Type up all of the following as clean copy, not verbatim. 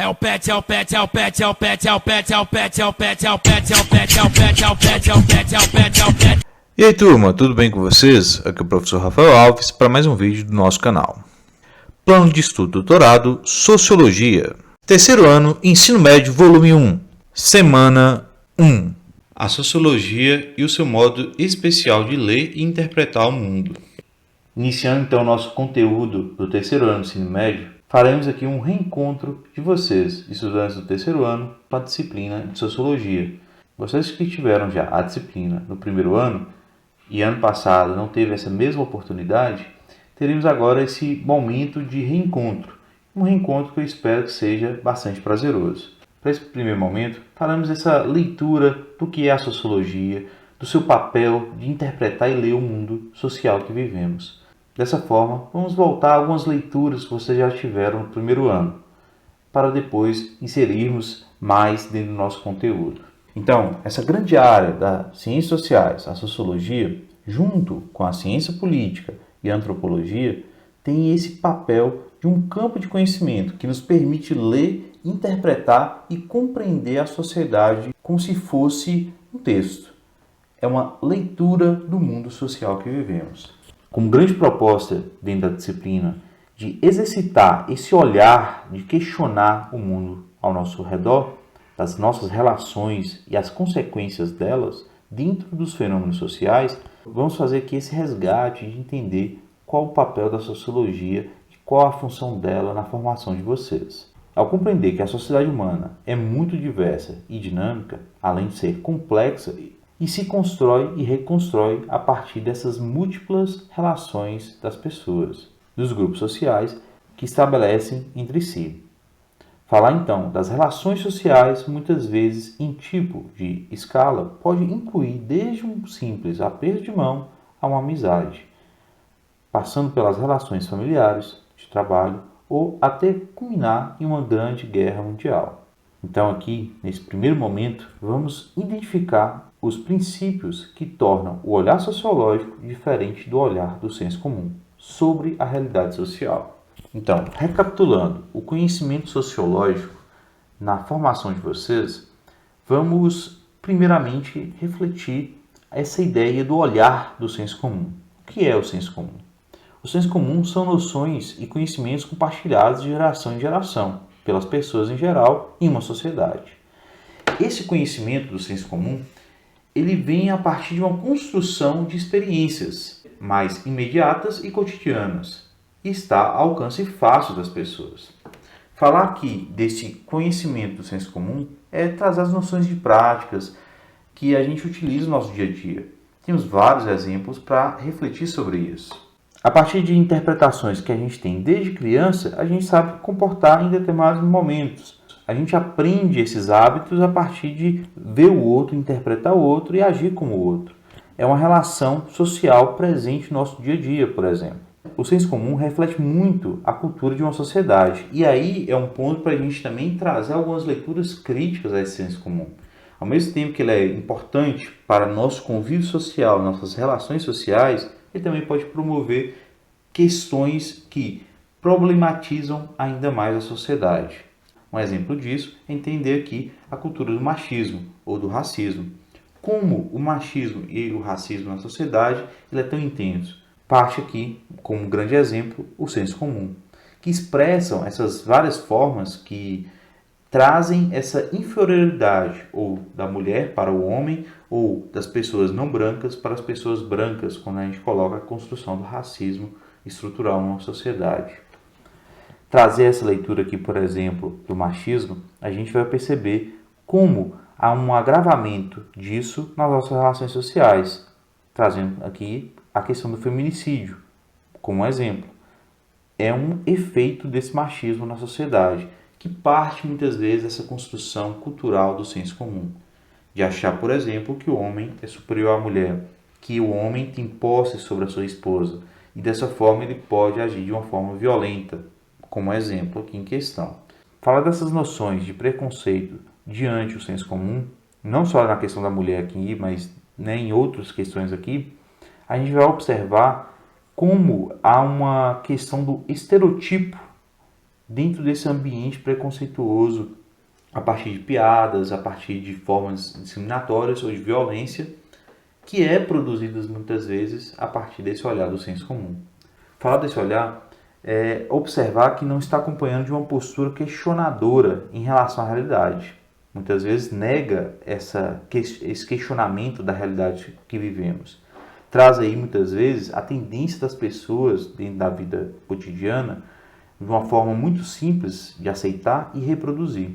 o pet, é o pet, é o pet, é o pet, é o pet, é o pet, é o pet, é o pet, é o pet, é o pet, é o pet, é o pet, é o pet, é o pet. E aí turma, tudo bem com vocês? Aqui é o professor Rafael Alves para mais um vídeo do nosso canal. Plano de Estudo Doutorado, Sociologia. Terceiro ano, Ensino Médio, volume 1, semana 1. A Sociologia e o seu modo especial de ler e interpretar o mundo. Iniciando então o nosso conteúdo do terceiro ano do ensino médio, faremos aqui um reencontro de vocês, estudantes do terceiro ano, com a disciplina de Sociologia. Vocês que tiveram já a disciplina no primeiro ano, e ano passado não teve essa mesma oportunidade, teremos agora esse momento de reencontro. Um reencontro que eu espero que seja bastante prazeroso. Para esse primeiro momento, faremos essa leitura do que é a sociologia, do seu papel de interpretar e ler o mundo social que vivemos. Dessa forma, vamos voltar a algumas leituras que vocês já tiveram no primeiro ano, para depois inserirmos mais dentro do nosso conteúdo. Então, essa grande área das ciências sociais, a sociologia, junto com a ciência política e a antropologia, tem esse papel de um campo de conhecimento que nos permite ler, interpretar e compreender a sociedade como se fosse um texto. É uma leitura do mundo social que vivemos. Como grande proposta dentro da disciplina de exercitar esse olhar, de questionar o mundo ao nosso redor, das nossas relações e as consequências delas dentro dos fenômenos sociais, vamos fazer aqui esse resgate de entender qual o papel da sociologia e qual a função dela na formação de vocês. Ao compreender que a sociedade humana é muito diversa e dinâmica, além de ser complexa, e se constrói e reconstrói a partir dessas múltiplas relações das pessoas, dos grupos sociais que estabelecem entre si. Falar então das relações sociais, muitas vezes em tipo de escala, pode incluir desde um simples aperto de mão a uma amizade, passando pelas relações familiares, de trabalho ou até culminar em uma grande guerra mundial. Então aqui, nesse primeiro momento, vamos identificar os princípios que tornam o olhar sociológico diferente do olhar do senso comum sobre a realidade social. Então, recapitulando o conhecimento sociológico na formação de vocês, vamos primeiramente refletir essa ideia do olhar do senso comum. O que é o senso comum? O senso comum são noções e conhecimentos compartilhados de geração em geração, pelas pessoas em geral, em uma sociedade. Esse conhecimento do senso comum, ele vem a partir de uma construção de experiências mais imediatas e cotidianas, e está ao alcance fácil das pessoas. Falar aqui desse conhecimento do senso comum é trazer as noções de práticas que a gente utiliza no nosso dia a dia. Temos vários exemplos para refletir sobre isso. A partir de interpretações que a gente tem desde criança, a gente sabe comportar em determinados momentos. A gente aprende esses hábitos a partir de ver o outro, interpretar o outro e agir como o outro. É uma relação social presente no nosso dia a dia, por exemplo. O senso comum reflete muito a cultura de uma sociedade. E aí é um ponto para a gente também trazer algumas leituras críticas a esse senso comum. Ao mesmo tempo que ele é importante para nosso convívio social, nossas relações sociais, ele também pode promover questões que problematizam ainda mais a sociedade. Um exemplo disso é entender aqui a cultura do machismo ou do racismo. Como o machismo e o racismo na sociedade ele é tão intenso. Parte aqui, como um grande exemplo, o senso comum, que expressam essas várias formas que trazem essa inferioridade ou da mulher para o homem ou das pessoas não brancas para as pessoas brancas, quando a gente coloca a construção do racismo estrutural numa sociedade. Trazer essa leitura aqui, por exemplo, do machismo, a gente vai perceber como há um agravamento disso nas nossas relações sociais, trazendo aqui a questão do feminicídio, como exemplo. É um efeito desse machismo na sociedade, que parte muitas vezes dessa construção cultural do senso comum. De achar, por exemplo, que o homem é superior à mulher, que o homem tem posse sobre a sua esposa, e dessa forma ele pode agir de uma forma violenta, como exemplo aqui em questão. Falar dessas noções de preconceito diante do senso comum, não só na questão da mulher aqui, mas em outras questões aqui, a gente vai observar como há uma questão do estereotipo dentro desse ambiente preconceituoso, a partir de piadas, a partir de formas discriminatórias ou de violência, que é produzidas muitas vezes a partir desse olhar do senso comum. Falar desse olhar é observar que não está acompanhando de uma postura questionadora em relação à realidade. Muitas vezes nega esse questionamento da realidade que vivemos. Traz aí muitas vezes a tendência das pessoas dentro da vida cotidiana de uma forma muito simples de aceitar e reproduzir.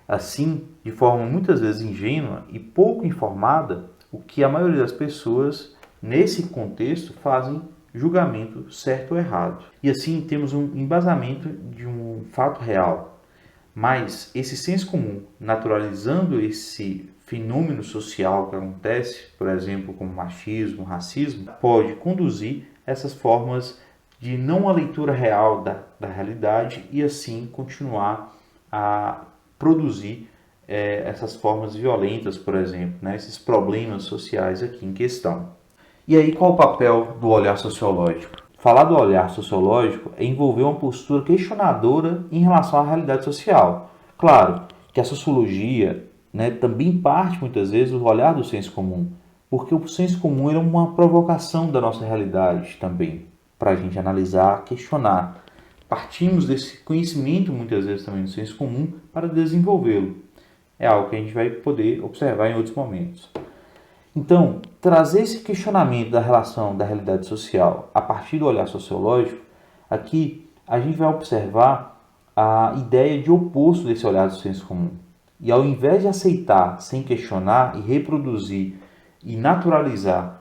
Assim, de forma muitas vezes ingênua e pouco informada, o que a maioria das pessoas nesse contexto fazem julgamento certo ou errado. E assim temos um embasamento de um fato real. Mas esse senso comum, naturalizando esse fenômeno social que acontece, por exemplo, como machismo, racismo, pode conduzir essas formas de não uma leitura real da realidade e assim continuar a produzir essas formas violentas, por exemplo, né? Esses problemas sociais aqui em questão. E aí qual o papel do olhar sociológico? Falar do olhar sociológico é envolver uma postura questionadora em relação à realidade social. Claro que a sociologia, né, também parte muitas vezes do olhar do senso comum, porque o senso comum é uma provocação da nossa realidade também, para a gente analisar, questionar. Partimos desse conhecimento muitas vezes também do senso comum para desenvolvê-lo. É algo que a gente vai poder observar em outros momentos. Então, trazer esse questionamento da relação da realidade social a partir do olhar sociológico, aqui a gente vai observar a ideia de oposto desse olhar do senso comum. E ao invés de aceitar sem questionar e reproduzir e naturalizar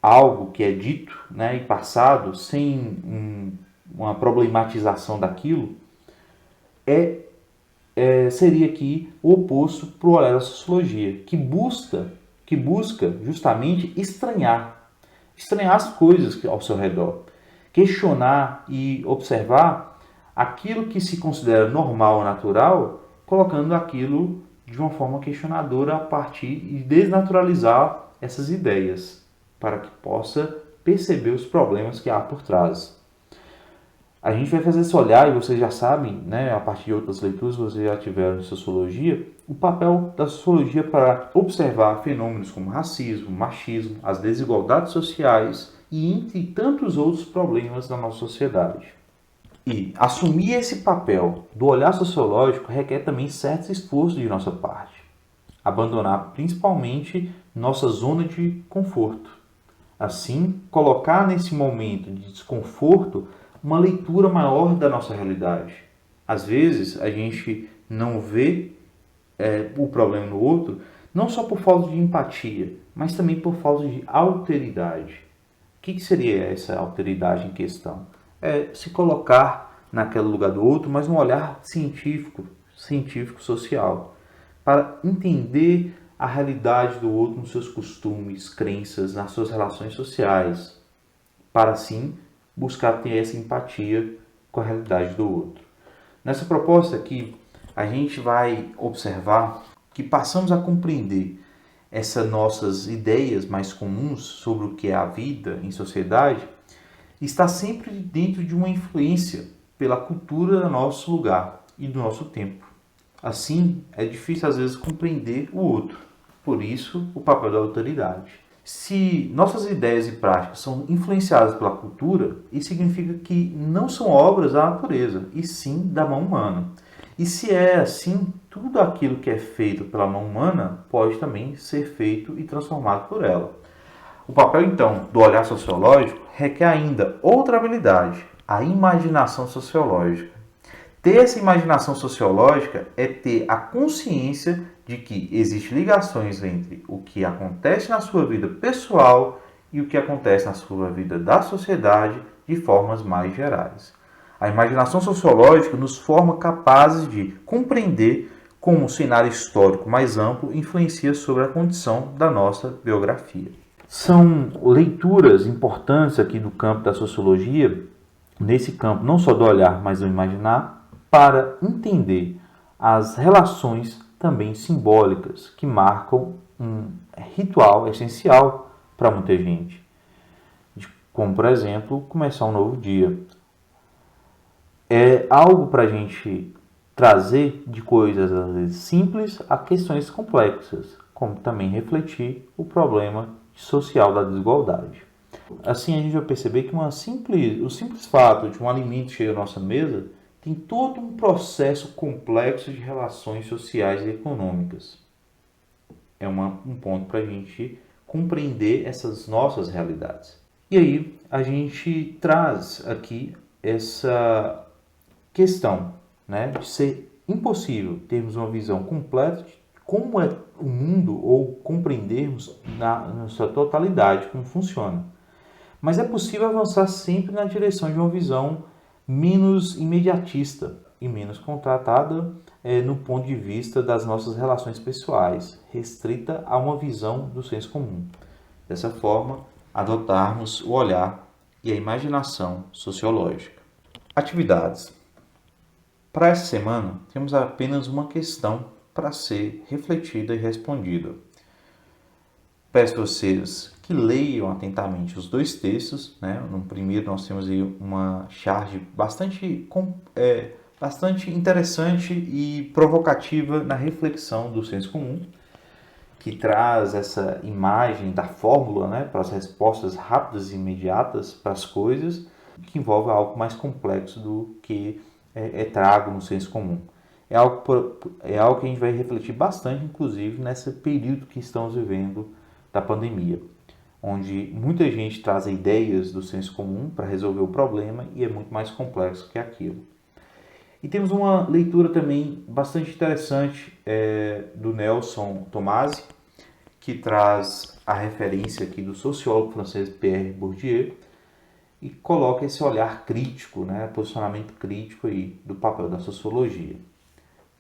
algo que é dito, né, e passado sem uma problematização daquilo, seria aqui o oposto para o olhar da sociologia, que busca justamente estranhar as coisas ao seu redor, questionar e observar aquilo que se considera normal ou natural, colocando aquilo de uma forma questionadora a partir e desnaturalizar essas ideias, para que possa perceber os problemas que há por trás. A gente vai fazer esse olhar, e vocês já sabem, né, a partir de outras leituras, vocês já tiveram em sociologia, o papel da sociologia para observar fenômenos como racismo, machismo, as desigualdades sociais e entre tantos outros problemas da nossa sociedade. E assumir esse papel do olhar sociológico requer também certos esforços de nossa parte. Abandonar principalmente nossa zona de conforto. Assim, colocar nesse momento de desconforto uma leitura maior da nossa realidade. Às vezes, a gente não vê o problema no outro, não só por falta de empatia, mas também por falta de alteridade. O que seria essa alteridade em questão? É se colocar naquele lugar do outro, mas num olhar científico-social, para entender a realidade do outro nos seus costumes, crenças, nas suas relações sociais, para assim buscar ter essa empatia com a realidade do outro. Nessa proposta aqui, a gente vai observar que passamos a compreender essas nossas ideias mais comuns sobre o que é a vida em sociedade, está sempre dentro de uma influência pela cultura do nosso lugar e do nosso tempo. Assim, é difícil às vezes compreender o outro. Por isso, o papel da autoridade. Se nossas ideias e práticas são influenciadas pela cultura, isso significa que não são obras da natureza, e sim da mão humana. E se é assim, tudo aquilo que é feito pela mão humana pode também ser feito e transformado por ela. O papel, então, do olhar sociológico requer ainda outra habilidade, a imaginação sociológica. Ter essa imaginação sociológica é ter a consciência de que existem ligações entre o que acontece na sua vida pessoal e o que acontece na sua vida da sociedade de formas mais gerais. A imaginação sociológica nos forma capazes de compreender como um cenário histórico mais amplo influencia sobre a condição da nossa biografia. São leituras importantes aqui do campo da sociologia, nesse campo não só do olhar, mas do imaginar, para entender as relações também simbólicas que marcam um ritual essencial para muita gente, como por exemplo começar um novo dia. é algo para a gente trazer de coisas às vezes simples a questões complexas, como também refletir o problema social da desigualdade. Assim a gente vai perceber que o simples fato de um alimento chegar à nossa mesa tem todo um processo complexo de relações sociais e econômicas. É um ponto para a gente compreender essas nossas realidades. E aí a gente traz aqui essa questão, né, de ser impossível termos uma visão completa de como é o mundo ou compreendermos na sua totalidade como funciona. Mas é possível avançar sempre na direção de uma visão menos imediatista e menos contratada no ponto de vista das nossas relações pessoais, restrita a uma visão do senso comum. Dessa forma, adotarmos o olhar e a imaginação sociológica. Atividades. Para essa semana, temos apenas uma questão para ser refletida e respondida. Peço a vocês que leiam atentamente os dois textos, né? No primeiro nós temos aí uma charge bastante interessante e provocativa na reflexão do senso comum, que traz essa imagem da fórmula, né, para as respostas rápidas e imediatas para as coisas, que envolve algo mais complexo do que é trago no senso comum. É algo que a gente vai refletir bastante, inclusive, nesse período que estamos vivendo da pandemia, onde muita gente traz ideias do senso comum para resolver o problema e é muito mais complexo que aquilo. E temos uma leitura também bastante interessante do Nelson Tomasi, que traz a referência aqui do sociólogo francês Pierre Bourdieu e coloca esse olhar crítico, né, posicionamento crítico aí do papel da sociologia.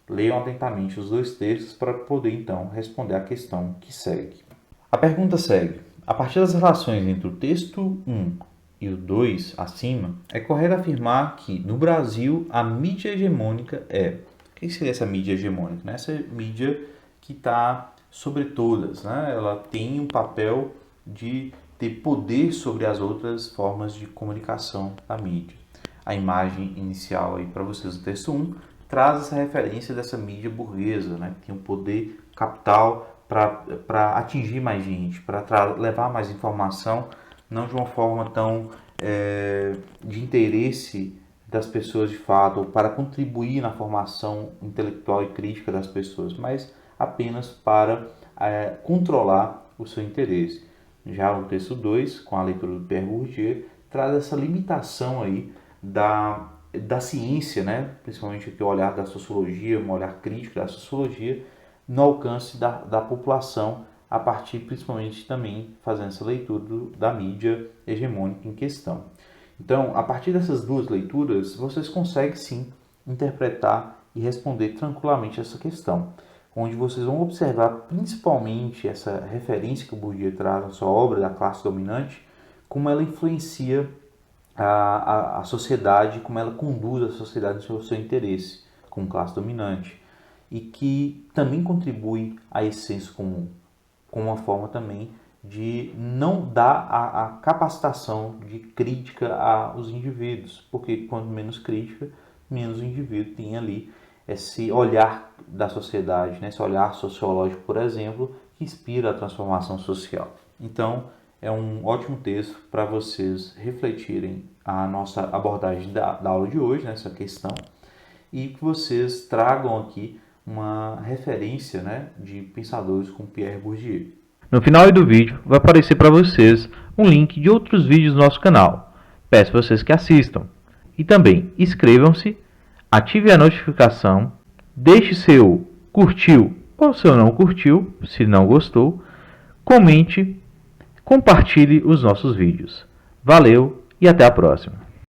Leiam atentamente os dois textos para poder então responder à questão que segue. A pergunta segue: a partir das relações entre o texto 1 e o 2 acima, é correto afirmar que no Brasil a mídia hegemônica é... O que seria essa mídia hegemônica? Né? Essa mídia que está sobre todas, né? Ela tem um papel de ter poder sobre as outras formas de comunicação da mídia. A imagem inicial aí para vocês do texto 1 traz essa referência dessa mídia burguesa, né? Que tem um poder capital para atingir mais gente, para levar mais informação, não de uma forma tão de interesse das pessoas de fato, ou para contribuir na formação intelectual e crítica das pessoas, mas apenas para controlar o seu interesse. Já o texto 2, com a leitura do Pierre Bourdieu, traz essa limitação aí da ciência, né? Principalmente aqui o olhar da sociologia, um olhar crítico da sociologia, no alcance da população, a partir principalmente também fazendo essa leitura da mídia hegemônica em questão. Então, a partir dessas duas leituras, vocês conseguem sim interpretar e responder tranquilamente essa questão, onde vocês vão observar principalmente essa referência que o Bourdieu traz na sua obra da classe dominante, como ela influencia a sociedade, como ela conduz a sociedade no seu interesse como classe dominante, e que também contribui a esse senso comum, com uma forma também de não dar a capacitação de crítica aos indivíduos, porque quanto menos crítica, menos o indivíduo tem ali esse olhar da sociedade, né? Esse olhar sociológico, por exemplo, que inspira a transformação social. Então, é um ótimo texto para vocês refletirem a nossa abordagem da aula de hoje, nessa questão, e que vocês tragam aqui uma referência, né, de pensadores como Pierre Bourdieu. No final do vídeo vai aparecer para vocês um link de outros vídeos do nosso canal. Peço a vocês que assistam. E também inscrevam-se, ative a notificação, deixe seu curtiu ou seu não curtiu, se não gostou, comente, compartilhe os nossos vídeos. Valeu e até a próxima!